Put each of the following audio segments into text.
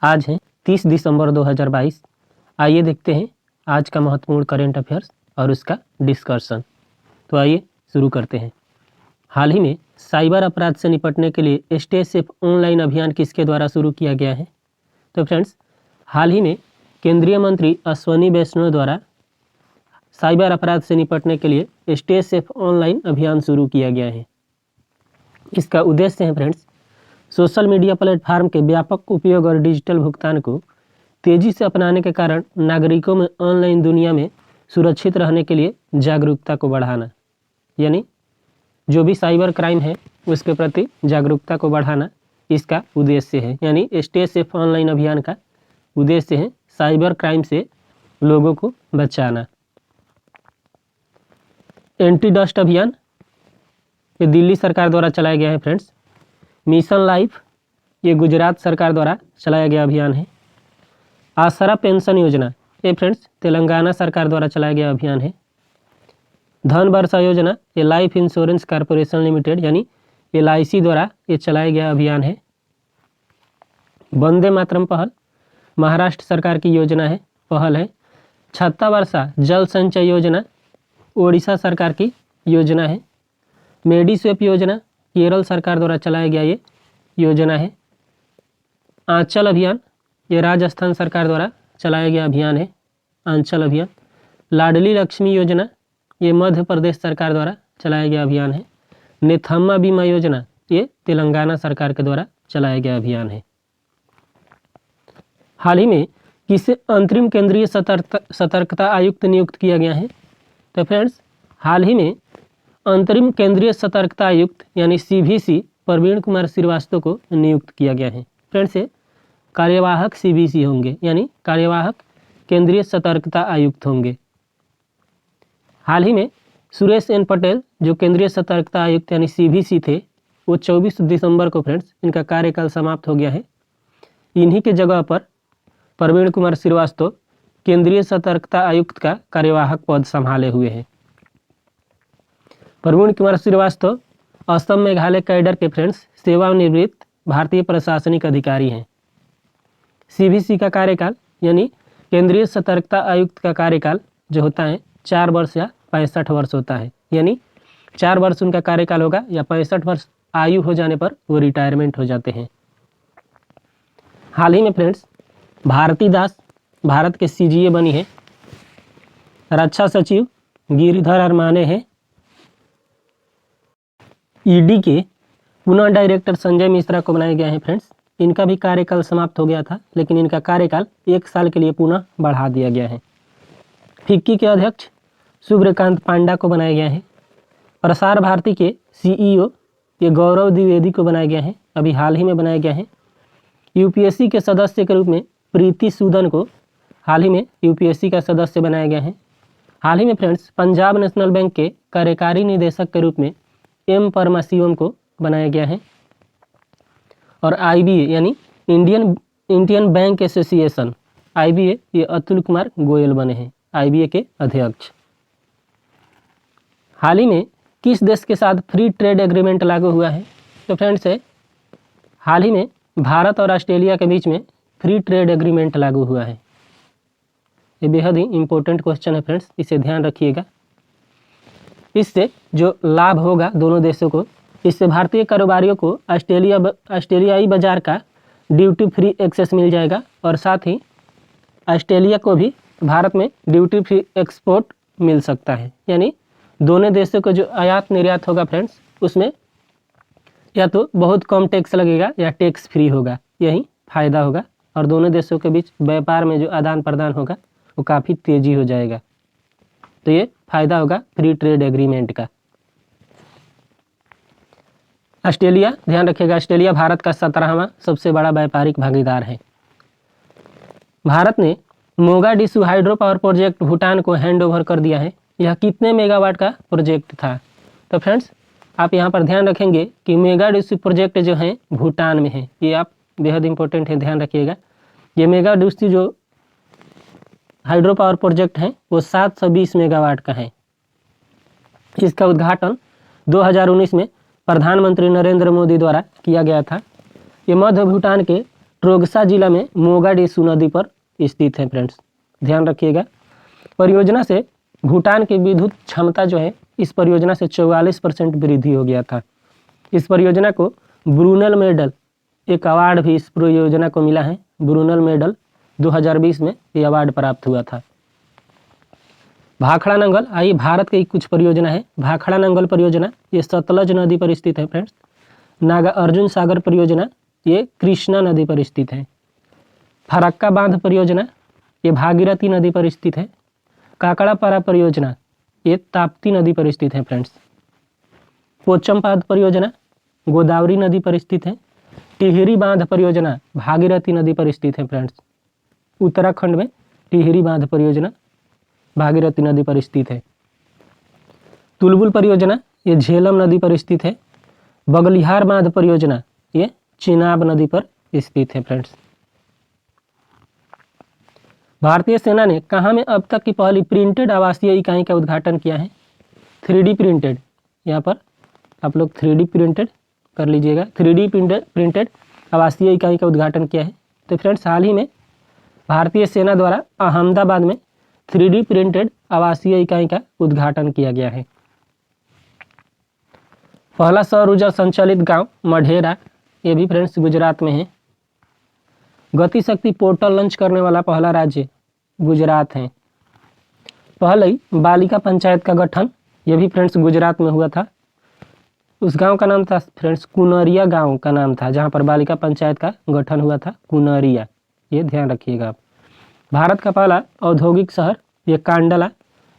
आज है 30 दिसंबर 2022। आइए देखते हैं आज का महत्वपूर्ण करेंट अफेयर्स और उसका डिस्कशन। तो आइए शुरू करते हैं। हाल ही में साइबर अपराध से निपटने के लिए स्टे सेफ ऑनलाइन अभियान किसके द्वारा शुरू किया गया है? तो फ्रेंड्स, हाल ही में केंद्रीय मंत्री अश्विनी वैष्णव द्वारा साइबर अपराध से निपटने के लिए स्टे सेफ ऑनलाइन अभियान शुरू किया गया है। इसका उद्देश्य है फ्रेंड्स, सोशल मीडिया प्लेटफार्म के व्यापक उपयोग और डिजिटल भुगतान को तेजी से अपनाने के कारण नागरिकों में ऑनलाइन दुनिया में सुरक्षित रहने के लिए जागरूकता को बढ़ाना, यानी जो भी साइबर क्राइम है उसके प्रति जागरूकता को बढ़ाना इसका उद्देश्य है। यानी स्टे सेफ ऑनलाइन अभियान का उद्देश्य है साइबर क्राइम से लोगों को बचाना। एंटी डस्ट अभियान ये दिल्ली सरकार द्वारा चलाया गया है फ्रेंड्स। मिशन लाइफ ये गुजरात सरकार द्वारा चलाया गया अभियान है। आसरा पेंशन योजना ये फ्रेंड्स तेलंगाना सरकार द्वारा चलाया गया अभियान है। धन वर्षा योजना ये लाइफ इंश्योरेंस कॉर्पोरेशन लिमिटेड यानी LIC द्वारा ये चलाया गया अभियान है। वंदे मातरम पहल महाराष्ट्र सरकार की योजना है, पहल है। छत्ता वर्षा जल संचय योजना ओडिशा सरकार की योजना है। मेडिस्वेप योजना केरल सरकार द्वारा चलाया गया ये योजना है। आंचल अभियान ये राजस्थान सरकार द्वारा चलाया गया अभियान है, आंचल अभियान। लाडली लक्ष्मी योजना ये मध्य प्रदेश सरकार द्वारा चलाया गया अभियान है। नेथम्मा बीमा योजना ये तेलंगाना सरकार के द्वारा चलाया गया अभियान है। हाल ही में किसे अंतरिम केंद्रीय सतर्कता आयुक्त नियुक्त किया गया है? तो फ्रेंड्स, हाल ही में अंतरिम केंद्रीय सतर्कता आयुक्त यानी CVC प्रवीण कुमार श्रीवास्तव को नियुक्त किया गया है। फ्रेंड्स, ये कार्यवाहक CVC होंगे यानी कार्यवाहक केंद्रीय सतर्कता आयुक्त होंगे। हाल ही में सुरेश N पटेल जो केंद्रीय सतर्कता आयुक्त यानी CVC थे, वो 24 दिसंबर को फ्रेंड्स इनका कार्यकाल समाप्त हो गया है। इन्हीं के जगह पर प्रवीण कुमार श्रीवास्तव केंद्रीय सतर्कता आयुक्त का कार्यवाहक पद संभाले हुए हैं। प्रवीण कुमार श्रीवास्तव असम मेघालय कैडर के फ्रेंड्स सेवानिवृत्त भारतीय प्रशासनिक अधिकारी हैं। CVC का कार्यकाल यानी केंद्रीय सतर्कता आयुक्त का कार्यकाल जो होता है 4 वर्ष या 65 वर्ष होता है, यानी 4 वर्ष उनका कार्यकाल होगा या 65 वर्ष आयु हो जाने पर वो रिटायरमेंट हो जाते हैं। हाल ही में फ्रेंड्स भारती दास भारत के CGA बनी है। रक्षा सचिव गिरिधर अरमाने हैं। ED के पुनः डायरेक्टर संजय मिश्रा को बनाया गया है फ्रेंड्स। इनका भी कार्यकाल समाप्त हो गया था, लेकिन इनका कार्यकाल 1 साल के लिए पुनः बढ़ा दिया गया है। फिक्की के अध्यक्ष सूर्यकांत पांडा को बनाया गया है। प्रसार भारती के CEO ये गौरव द्विवेदी को बनाया गया है, अभी हाल ही में बनाया गया है। UPSC के सदस्य के रूप में प्रीति सूदन को हाल ही में UPSC का सदस्य बनाया गया है। हाल ही में फ्रेंड्स पंजाब नेशनल बैंक के कार्यकारी निदेशक के रूप में M परमाशिवम को बनाया गया है। और IBA यानी इंडियन बैंक एसोसिएशन IBA ये अतुल कुमार गोयल बने हैं IBA के अध्यक्ष। हाल ही में किस देश के साथ फ्री ट्रेड एग्रीमेंट लागू हुआ है? तो फ्रेंड्स, हाल ही में भारत और ऑस्ट्रेलिया के बीच में फ्री ट्रेड एग्रीमेंट लागू हुआ है। ये बेहद ही इम्पोर्टेंट क्वेश्चन है फ्रेंड्स, इसे ध्यान रखिएगा। इससे जो लाभ होगा दोनों देशों को, इससे भारतीय कारोबारियों को ऑस्ट्रेलियाई बाजार का ड्यूटी फ्री एक्सेस मिल जाएगा और साथ ही ऑस्ट्रेलिया को भी भारत में ड्यूटी फ्री एक्सपोर्ट मिल सकता है। यानी दोनों देशों को जो आयात निर्यात होगा फ्रेंड्स, उसमें या तो बहुत कम टैक्स लगेगा या टैक्स फ्री होगा, यही फायदा होगा। और दोनों देशों के बीच व्यापार में जो आदान प्रदान होगा वो काफ़ी तेजी हो जाएगा। तो ये फायदा होगा फ्री ट्रेड एग्रीमेंट का। ऑस्ट्रेलिया, ध्यान रखिएगा, ऑस्ट्रेलिया भारत का 17वां सबसे बड़ा व्यापारिक भागीदार है। भारत ने मोगाडिशु हाइड्रो पावर प्रोजेक्ट भूटान को हैंडओवर कर दिया है। यह कितने मेगावाट का प्रोजेक्ट था? तो फ्रेंड्स, आप यहाँ पर ध्यान रखेंगे कि मोगाडिशु प्रोजेक्ट जो है भूटान में है। ये आप बेहद इंपॉर्टेंट है, ध्यान रखिएगा। ये मोगाडिशु जो हाइड्रो पावर प्रोजेक्ट है वो 720 मेगावाट का है। इसका उद्घाटन 2019 में प्रधानमंत्री नरेंद्र मोदी द्वारा किया गया था। ये मध्य भूटान के ट्रोगसा जिला में मोगाडेसु नदी पर स्थित है फ्रेंड्स, ध्यान रखिएगा। परियोजना से भूटान की विद्युत क्षमता जो है इस परियोजना से 44% वृद्धि हो गया था। इस परियोजना को ब्रूनल मेडल, एक अवार्ड भी इस परियोजना को मिला है। ब्रूनल मेडल 2020 में ये अवार्ड प्राप्त हुआ था। भाखड़ा नंगल, आइए भारत की कुछ परियोजना है। भाखड़ा नंगल परियोजना ये सतलज नदी पर स्थित है फ्रेंड्स। नागा अर्जुन सागर परियोजना ये कृष्णा नदी पर स्थित है। फरक्का बांध परियोजना ये भागीरथी नदी पर स्थित है। काकड़ापारा परियोजना ये ताप्ती नदी पर स्थित है फ्रेंड्स। पोचमपाद परियोजना गोदावरी नदी पर स्थित है। टिहरी बांध परियोजना भागीरथी नदी पर स्थित है फ्रेंड्स। उत्तराखंड में टिहरी बांध परियोजना भागीरथी नदी पर स्थित है। तुलबुल परियोजना ये झेलम नदी पर स्थित है। बगलिहार बांध परियोजना ये चिनाब नदी पर स्थित है फ्रेंड्स। भारतीय सेना ने कहाँ में अब तक की पहली प्रिंटेड आवासीय इकाई का उद्घाटन किया है? 3D प्रिंटेड, यहाँ पर आप लोग 3D प्रिंटेड कर लीजिएगा। 3D प्रिंटेड आवासीय इकाई का उद्घाटन किया है। तो फ्रेंड्स हाल ही में भारतीय सेना द्वारा अहमदाबाद में 3D प्रिंटेड आवासीय इकाई का उद्घाटन किया गया है। पहला सौर ऊर्जा संचालित गांव मढेरा, ये भी फ्रेंड्स गुजरात में है। गति शक्ति पोर्टल लॉन्च करने वाला पहला राज्य गुजरात है। पहले ही बालिका पंचायत का गठन, ये भी फ्रेंड्स गुजरात में हुआ था। उस गांव का नाम था फ्रेंड्स कुनरिया, गांव का नाम था जहां पर बालिका पंचायत का गठन हुआ था, कुनरिया, ये ध्यान रखिएगा आप। भारत का पहला औद्योगिक शहर ये कांडला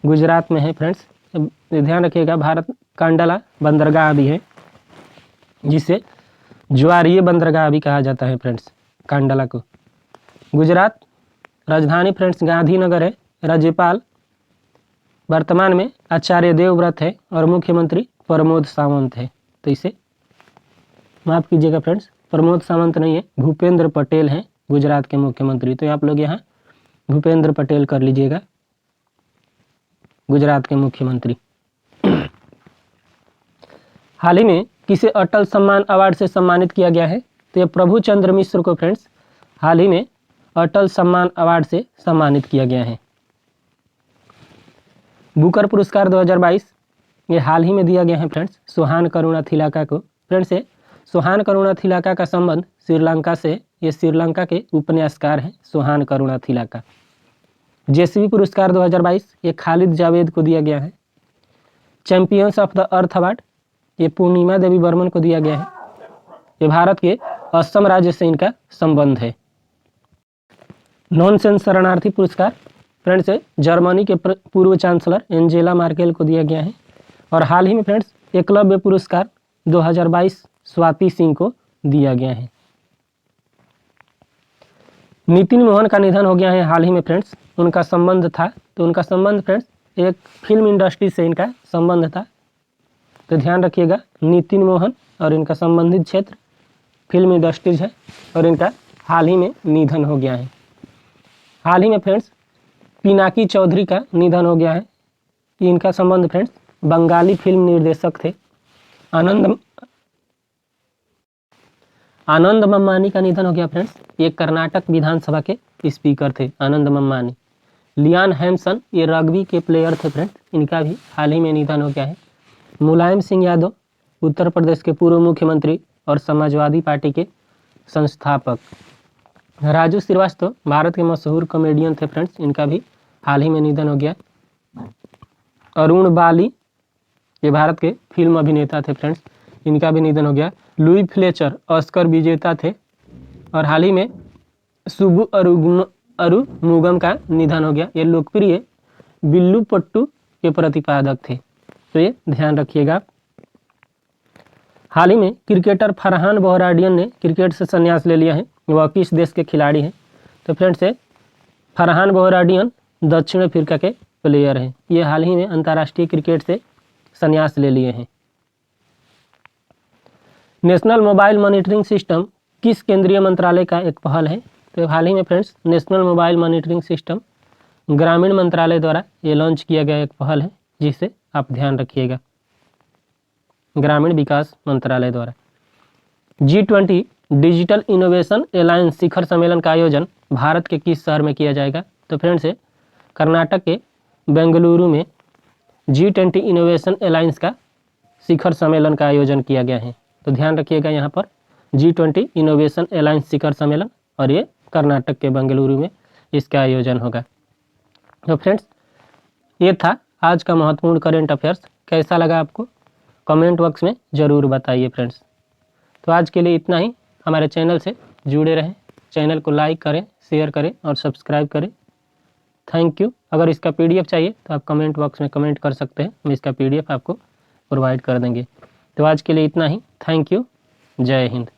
गुजरात में है फ्रेंड्स, ध्यान रखिएगा। भारत कांडला बंदरगाह भी है, जिसे ज्वारीय बंदरगाह भी कहा जाता है फ्रेंड्स कांडला को। गुजरात राजधानी फ्रेंड्स गांधीनगर है। राज्यपाल वर्तमान में आचार्य देवव्रत है और मुख्यमंत्री प्रमोद सावंत है। तो इसे माफ कीजिएगा फ्रेंड्स, प्रमोद सावंत नहीं है, भूपेंद्र पटेल हैं गुजरात के मुख्यमंत्री। तो आप लोग यहाँ भूपेंद्र पटेल कर लीजिएगा गुजरात के मुख्यमंत्री। हाल ही में किसे अटल सम्मान अवार्ड से सम्मानित किया गया है? तो ये प्रभु चंद्र मिश्र को फ्रेंड्स हाल ही में अटल सम्मान अवार्ड से सम्मानित किया गया है। बुकर पुरस्कार 2022 ये हाल ही में दिया गया है फ्रेंड्स सोहान करुणाथिलाका को। फ्रेंड्स ये सोहान करुणाथिलाका का संबंध श्रीलंका से, ये श्रीलंका के उपन्यासकार हैं सोहान करुणाथिलाका। जेसीबी पुरस्कार 2022 ये खालिद जावेद को दिया गया है। Champions of the earth award ये पूर्णिमा देवी बर्मन को दिया गया है। ये भारत के असम राज्य से इनका संबंध है। नॉनसेंस शरणार्थी पुरस्कार फ्रेंड्स जर्मनी के पूर्व चांसलर एंजेला मार्केल को दिया गया है। और हाल ही में फ्रेंड्स एकलव्य पुरस्कार 2022 स्वाति सिंह को दिया गया है। नितिन मोहन का निधन हो गया है हाल ही में फ्रेंड्स। उनका संबंध था, तो उनका संबंध फ्रेंड्स एक फिल्म इंडस्ट्री से इनका संबंध था, तो ध्यान रखिएगा। नितिन मोहन और इनका संबंधित क्षेत्र फिल्म इंडस्ट्रीज है और इनका हाल ही में निधन हो गया है। हाल ही में फ्रेंड्स पिनाकी चौधरी का निधन हो गया है। इनका संबंध फ्रेंड्स बंगाली फिल्म निर्देशक थे। आनंद मम्मानी का निधन हो गया फ्रेंड्स, ये कर्नाटक विधानसभा के स्पीकर थे आनंद मम्मानी। लियान हैम्सन ये रग्बी के प्लेयर थे फ्रेंड्स, इनका भी हाल ही में निधन हो गया है। मुलायम सिंह यादव उत्तर प्रदेश के पूर्व मुख्यमंत्री और समाजवादी पार्टी के संस्थापक। राजू श्रीवास्तव भारत के मशहूर कॉमेडियन थे फ्रेंड्स, इनका भी हाल ही में निधन हो गया। अरुण बाली ये भारत के फिल्म अभिनेता थे फ्रेंड्स, इनका भी निधन हो गया। लुई फ्लेचर ऑस्कर विजेता थे और हाल ही में सुबु अरुमुगम का निधन हो गया। ये लोकप्रिय बिल्लू पट्टू के प्रतिपादक थे, तो ये ध्यान रखिएगा। हाल ही में क्रिकेटर फरहान बोहराडियन ने क्रिकेट से संन्यास ले लिया है। वह किस देश के खिलाड़ी हैं? तो फ्रेंड्स ये फरहान बोहराडियन दक्षिण अफ्रीका के प्लेयर हैं। ये हाल ही में अंतर्राष्ट्रीय क्रिकेट से संन्यास ले लिए हैं। नेशनल मोबाइल मॉनिटरिंग सिस्टम किस केंद्रीय मंत्रालय का एक पहल है? तो हाल ही में friends national mobile monitoring system ग्रामीण मंत्रालय द्वारा ये लॉन्च किया गया एक पहल है, जिसे आप ध्यान रखिएगा, ग्रामीण विकास मंत्रालय द्वारा। G20 डिजिटल इनोवेशन एलायंस शिखर सम्मेलन का आयोजन भारत के किस शहर में किया जाएगा? तो फ्रेंड्स कर्नाटक के बेंगलुरु में G20 इनोवेशन एलायंस का शिखर सम्मेलन का आयोजन किया गया है। तो ध्यान रखिएगा यहाँ पर G20 इनोवेशन एलायंस शिखर सम्मेलन, और ये कर्नाटक के बेंगलुरु में इसका आयोजन होगा। तो फ्रेंड्स ये था आज का महत्वपूर्ण करेंट अफेयर्स। कैसा लगा आपको कमेंट बॉक्स में ज़रूर बताइए फ्रेंड्स। तो आज के लिए इतना ही। हमारे चैनल से जुड़े रहें, चैनल को लाइक करें, शेयर करें और सब्सक्राइब करें। Thank you. अगर इसका PDF चाहिए तो आप कमेंट बॉक्स में कमेंट कर सकते हैं, हम इसका PDF आपको प्रोवाइड कर देंगे। तो आज के लिए इतना ही। Thank you. जय हिंद।